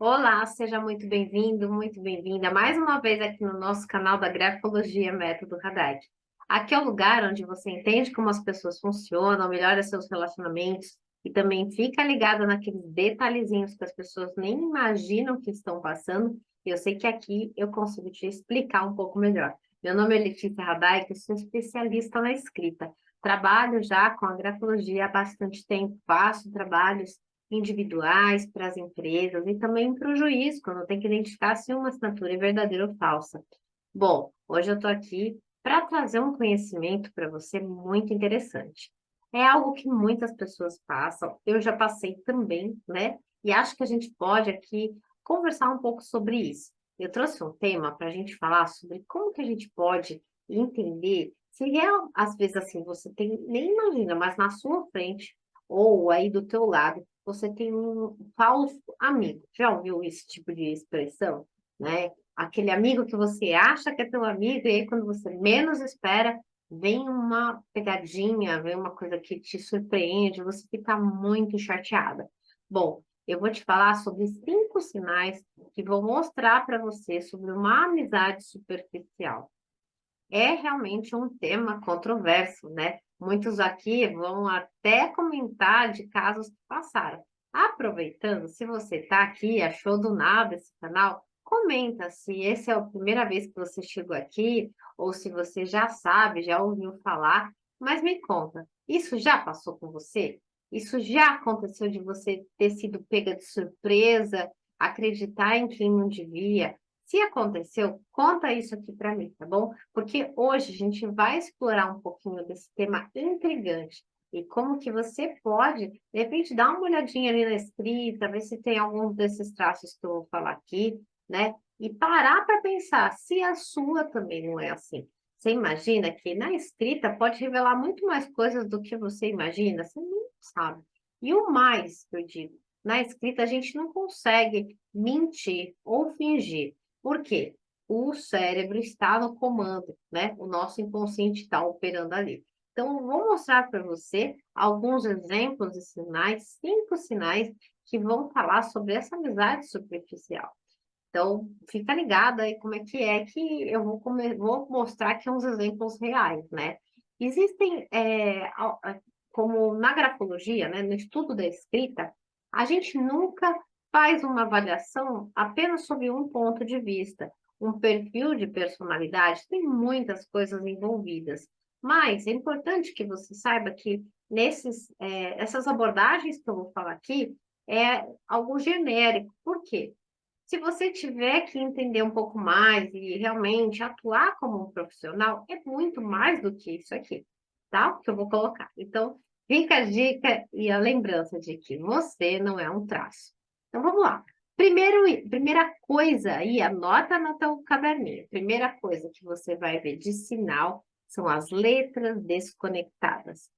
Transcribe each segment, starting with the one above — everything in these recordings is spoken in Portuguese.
Olá, seja muito bem-vindo, muito bem-vinda mais uma vez aqui no nosso canal da Grafologia Método Haddad. Aqui é o lugar onde você entende como as pessoas funcionam, melhora seus relacionamentos e também fica ligada naqueles detalhezinhos que as pessoas nem imaginam que estão passando. E eu sei que aqui eu consigo te explicar um pouco melhor. Meu nome é Letícia Haddad, eu sou especialista na escrita. Trabalho já com a grafologia há bastante tempo, faço trabalhos individuais para as empresas e também para o juiz, quando tem que identificar se uma assinatura é verdadeira ou falsa. Bom, hoje eu estou aqui para trazer um conhecimento para você muito interessante. É algo que muitas pessoas passam, eu já passei também, né? E acho que a gente pode aqui conversar um pouco sobre isso. Eu trouxe um tema para a gente falar sobre como que a gente pode entender se real, às vezes assim, você tem, nem imagina, mas na sua frente ou aí do teu lado, você tem um falso amigo. Já ouviu esse tipo de expressão, né? Aquele amigo que você acha que é teu amigo, e aí quando você menos espera, vem uma pegadinha, vem uma coisa que te surpreende, você fica muito chateada. Bom, eu vou te falar sobre 5 sinais que vão mostrar para você sobre uma amizade superficial. É realmente um tema controverso, né? Muitos aqui vão até comentar de casos que passaram. Aproveitando, se você está aqui, achou do nada esse canal, comenta se essa é a primeira vez que você chegou aqui, ou se você já sabe, já ouviu falar, mas me conta, isso já passou com você? Isso já aconteceu de você ter sido pega de surpresa, acreditar em quem não devia? Se aconteceu, conta isso aqui para mim, tá bom? Porque hoje a gente vai explorar um pouquinho desse tema intrigante e como que você pode, de repente, dar uma olhadinha ali na escrita, ver se tem alguns desses traços que eu vou falar aqui, né? E parar para pensar se a sua também não é assim. Você imagina que na escrita pode revelar muito mais coisas do que você imagina, você não sabe. E o mais que eu digo, na escrita a gente não consegue mentir ou fingir. Por quê? O cérebro está no comando, né? O nosso inconsciente está operando ali. Então, eu vou mostrar para você alguns exemplos e sinais, 5 sinais que vão falar sobre essa amizade superficial. Então, fica ligada aí como é que eu vou mostrar aqui uns exemplos reais, né? Existem, como na grafologia, né, no estudo da escrita, a gente nunca faz uma avaliação apenas sob um ponto de vista. Um perfil de personalidade tem muitas coisas envolvidas, mas é importante que você saiba que essas abordagens que eu vou falar aqui é algo genérico. Por quê? Se você tiver que entender um pouco mais e realmente atuar como um profissional, é muito mais do que isso aqui, tá? Que eu vou colocar. Então, fica a dica e a lembrança de que você não é um traço. Então, vamos lá. Primeira coisa aí, anota no teu caderninho. Primeira coisa que você vai ver de sinal são as letras desconectadas.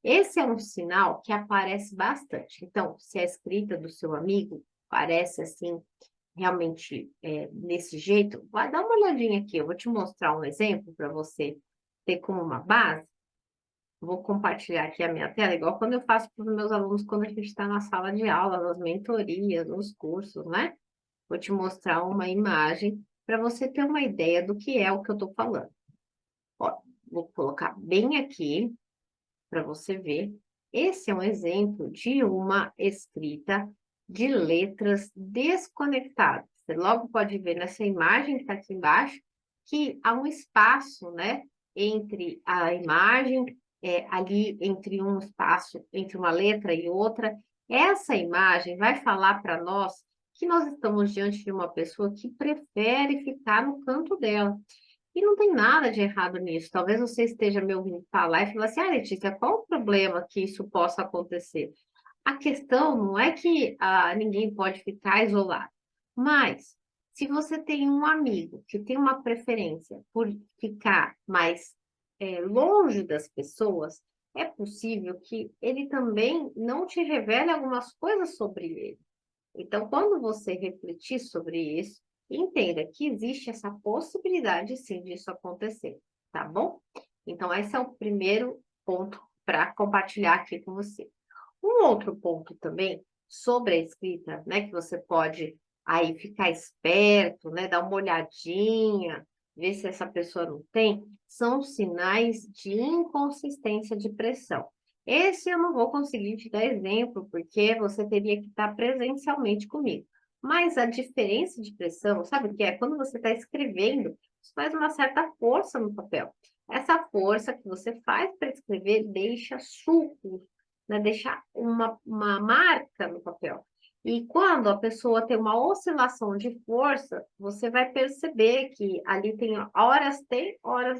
Esse é um sinal que aparece bastante. Então, se a escrita do seu amigo parece assim realmente desse jeito, vai dar uma olhadinha aqui. Eu vou te mostrar um exemplo para você ter como uma base. Vou compartilhar aqui a minha tela, igual quando eu faço para os meus alunos quando a gente está na sala de aula, nas mentorias, nos cursos, né? Vou te mostrar uma imagem para você ter uma ideia do que é o que eu estou falando. Ó, vou colocar bem aqui para você ver. Esse é um exemplo de uma escrita de letras desconectadas. Você logo pode ver nessa imagem que está aqui embaixo que há um espaço, né, entre a imagem, ali entre um espaço, entre uma letra e outra. Essa imagem vai falar para nós que nós estamos diante de uma pessoa que prefere ficar no canto dela. E não tem nada de errado nisso. Talvez você esteja me ouvindo falar e falar assim, ah, Letícia, qual o problema que isso possa acontecer? A questão não é que ninguém pode ficar isolado, mas se você tem um amigo que tem uma preferência por ficar mais longe das pessoas, é possível que ele também não te revele algumas coisas sobre ele. Então, quando você refletir sobre isso, entenda que existe essa possibilidade, sim, disso acontecer, tá bom? Então, esse é o primeiro ponto para compartilhar aqui com você. Um outro ponto também sobre a escrita, né, que você pode aí ficar esperto, né? Dar uma olhadinha, ver se essa pessoa não tem, são sinais de inconsistência de pressão. Esse eu não vou conseguir te dar exemplo, porque você teria que estar presencialmente comigo. Mas a diferença de pressão, sabe o que é? Quando você está escrevendo, você faz uma certa força no papel. Essa força que você faz para escrever deixa sulcos, né? Deixa uma marca no papel. E quando a pessoa tem uma oscilação de força, você vai perceber que ali tem, horas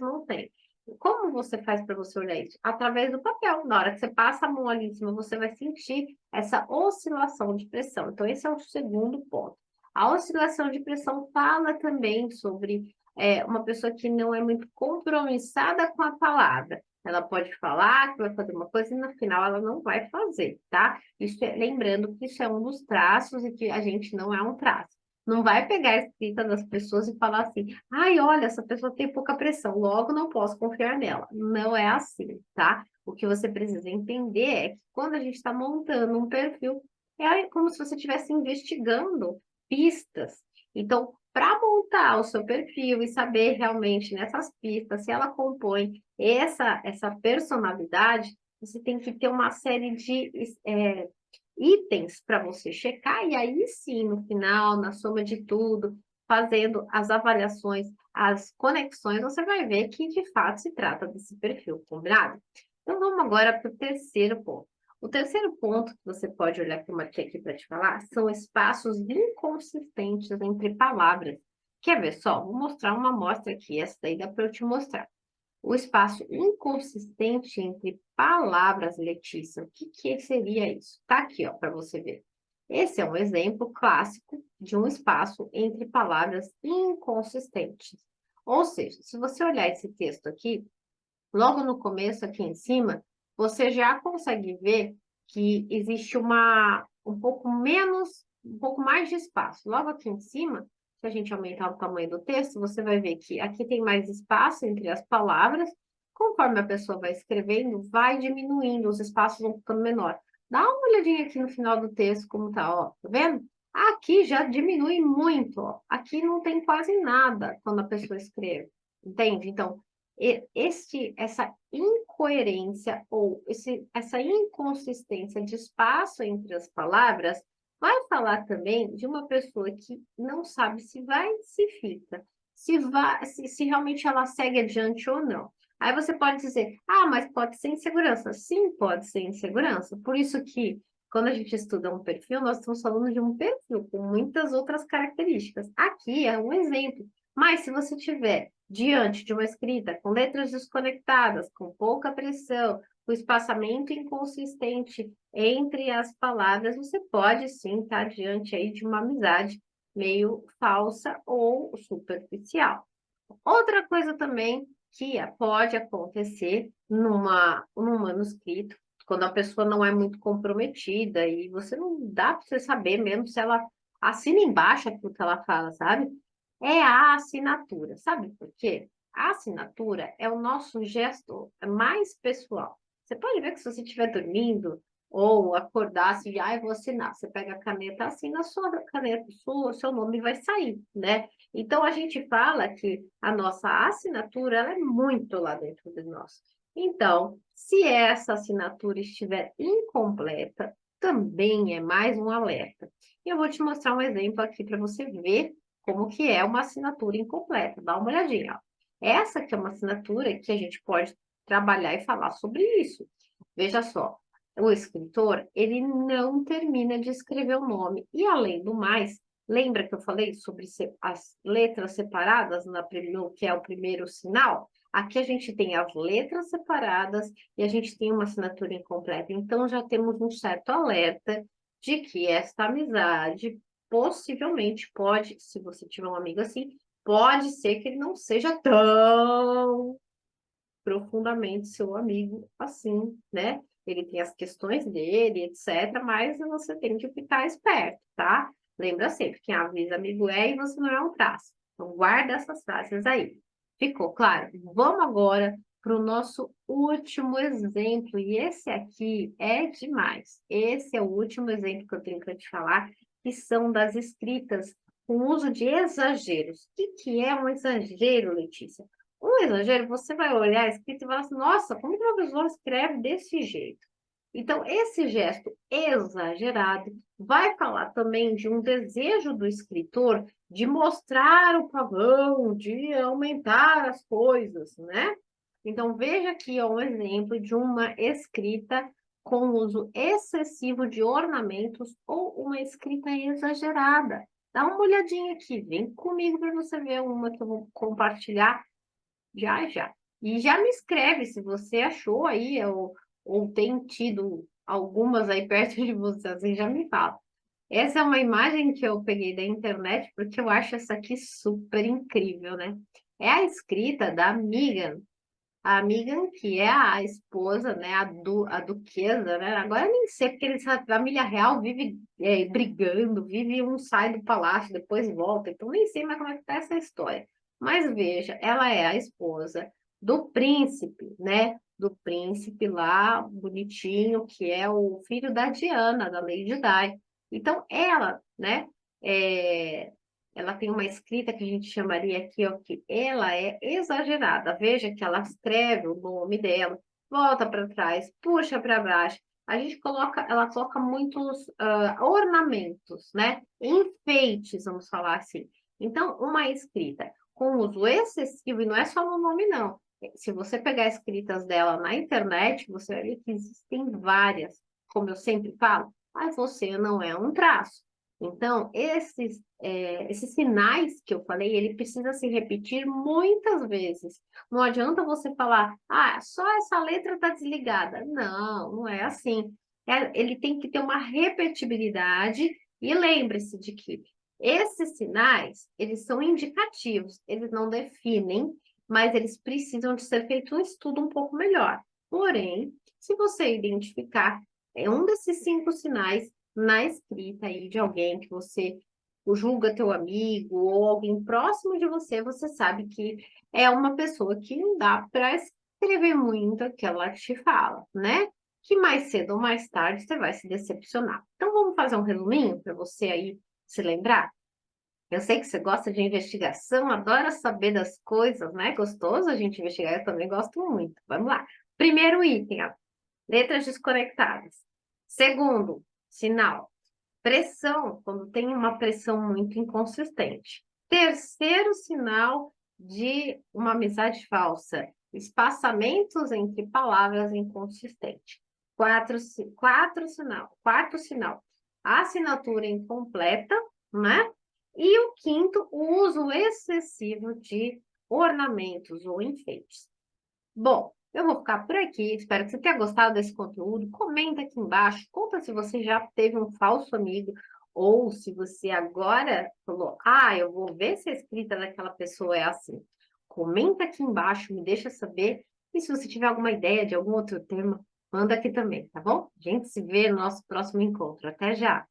não tem. Como você faz para você olhar isso? Através do papel. Na hora que você passa a mão ali em cima, você vai sentir essa oscilação de pressão. Então, esse é o segundo ponto. A oscilação de pressão fala também sobre uma pessoa que não é muito compromissada com a palavra. Ela pode falar que vai fazer uma coisa e no final ela não vai fazer, tá? Lembrando que isso é um dos traços e que a gente não é um traço. Não vai pegar a escrita das pessoas e falar assim, ai, olha, essa pessoa tem pouca pressão, logo não posso confiar nela. Não é assim, tá? O que você precisa entender é que quando a gente está montando um perfil, é como se você estivesse investigando pistas. Então, para montar o seu perfil e saber realmente nessas pistas se ela compõe essa personalidade, você tem que ter uma série de itens para você checar, e aí sim, no final, na soma de tudo, fazendo as avaliações, as conexões, você vai ver que de fato se trata desse perfil, combinado? Então vamos agora para o terceiro ponto. O terceiro ponto que você pode olhar que eu marquei aqui para te falar são espaços inconsistentes entre palavras. Quer ver só? Vou mostrar uma amostra aqui, essa daí dá para eu te mostrar. O espaço inconsistente entre palavras, Letícia. O que seria isso? Tá aqui, ó, para você ver. Esse é um exemplo clássico de um espaço entre palavras inconsistentes. Ou seja, se você olhar esse texto aqui, logo no começo, aqui em cima, você já consegue ver que existe um pouco mais de espaço. Logo aqui em cima, se a gente aumentar o tamanho do texto, você vai ver que aqui tem mais espaço entre as palavras. Conforme a pessoa vai escrevendo, vai diminuindo, os espaços vão ficando menor. Dá uma olhadinha aqui no final do texto, como tá, ó, tá vendo? Aqui já diminui muito, ó. Aqui não tem quase nada quando a pessoa escreve, entende? Então, essa incoerência ou essa inconsistência de espaço entre as palavras vai falar também de uma pessoa que não sabe se vai, se fica, se realmente ela segue adiante ou não. Aí você pode dizer, ah, mas pode ser insegurança. Sim, pode ser insegurança. Por isso que, quando a gente estuda um perfil, nós estamos falando de um perfil com muitas outras características. Aqui é um exemplo. Mas se você tiver diante de uma escrita com letras desconectadas, com pouca pressão, o espaçamento inconsistente entre as palavras, você pode sim estar diante aí de uma amizade meio falsa ou superficial. Outra coisa também que pode acontecer num manuscrito, quando a pessoa não é muito comprometida e você não dá para você saber mesmo se ela assina embaixo aquilo que ela fala, sabe? É a assinatura. Sabe por quê? A assinatura é o nosso gesto mais pessoal. Você pode ver que se você estiver dormindo ou acordar assim, eu vou assinar. Você pega a caneta, assina a sua caneta, o seu nome vai sair, né? Então, a gente fala que a nossa assinatura ela é muito lá dentro de nós. Então, se essa assinatura estiver incompleta, também é mais um alerta. E eu vou te mostrar um exemplo aqui para você ver como que é uma assinatura incompleta. Dá uma olhadinha, ó. Essa que é uma assinatura que a gente pode trabalhar e falar sobre isso. Veja só, o escritor, ele não termina de escrever o nome. E, além do mais, lembra que eu falei sobre as letras separadas no que é o primeiro sinal? Aqui a gente tem as letras separadas e a gente tem uma assinatura incompleta. Então, já temos um certo alerta de que esta amizade possivelmente pode, se você tiver um amigo assim, pode ser que ele não seja tão profundamente seu amigo assim, né? Ele tem as questões dele, etc., mas você tem que ficar esperto, tá? Lembra sempre, quem avisa amigo é e você não é um traço. Então, guarda essas frases aí. Ficou claro? Vamos agora para o nosso último exemplo, e esse aqui é demais. Esse é o último exemplo que eu tenho para te falar, que são das escritas com uso de exageros. O que é um exagero, Letícia? Um exagero, você vai olhar a escrita e vai falar assim, nossa, como que uma pessoa escreve desse jeito? Então, esse gesto exagerado vai falar também de um desejo do escritor de mostrar o pavão, de aumentar as coisas, né? Então, veja aqui ó, um exemplo de uma escrita com uso excessivo de ornamentos ou uma escrita exagerada. Dá uma olhadinha aqui, vem comigo para você ver uma que eu vou compartilhar já, já. E já me escreve se você achou aí ou tem tido algumas aí perto de você, assim, já me fala. Essa é uma imagem que eu peguei da internet porque eu acho essa aqui super incrível, né? É a escrita da Megan. A Megan, que é a esposa, né, a duquesa, né? Agora eu nem sei, porque eles, a família real vive brigando, vive um sai do palácio, depois volta, então nem sei mais como é que tá essa história. Mas veja, ela é a esposa do príncipe, né? Do príncipe lá, bonitinho, que é o filho da Diana, da Lady Di. Então, ela, né? é, ela tem uma escrita que a gente chamaria aqui, ó, que ela é exagerada. Veja que ela escreve o nome dela, volta para trás, puxa para baixo. A gente coloca, ela coloca muitos ornamentos, né? Enfeites, vamos falar assim. Então, uma escrita com uso excessivo, e não é só no nome, não. Se você pegar escritas dela na internet, você vai ver que existem várias. Como eu sempre falo, mas você não é um traço. Então, esses sinais que eu falei, ele precisa se repetir muitas vezes. Não adianta você falar, ah, só essa letra está desligada. Não, não é assim. Ele tem que ter uma repetibilidade e lembre-se de que esses sinais, eles são indicativos, eles não definem, mas eles precisam de ser feito um estudo um pouco melhor. Porém, se você identificar um desses 5 sinais, na escrita aí de alguém que você julga teu amigo ou alguém próximo de você, você sabe que é uma pessoa que não dá para escrever muito aquilo que te fala, né? Que mais cedo ou mais tarde você vai se decepcionar. Então vamos fazer um resuminho para você aí se lembrar? Eu sei que você gosta de investigação, adora saber das coisas, né? Gostoso a gente investigar, eu também gosto muito. Vamos lá. Primeiro item, ó, letras desconectadas. Segundo, sinal. Pressão, quando tem uma pressão muito inconsistente. Terceiro sinal de uma amizade falsa. Espaçamentos entre palavras inconsistentes. Quarto sinal. Assinatura incompleta, né? E o quinto, o uso excessivo de ornamentos ou enfeites. Bom, eu vou ficar por aqui. Espero que você tenha gostado desse conteúdo. Comenta aqui embaixo. Conta se você já teve um falso amigo ou se você agora falou, ah, eu vou ver se a escrita daquela pessoa é assim. Comenta aqui embaixo, me deixa saber. E se você tiver alguma ideia de algum outro tema, manda aqui também, tá bom? A gente se vê no nosso próximo encontro. Até já!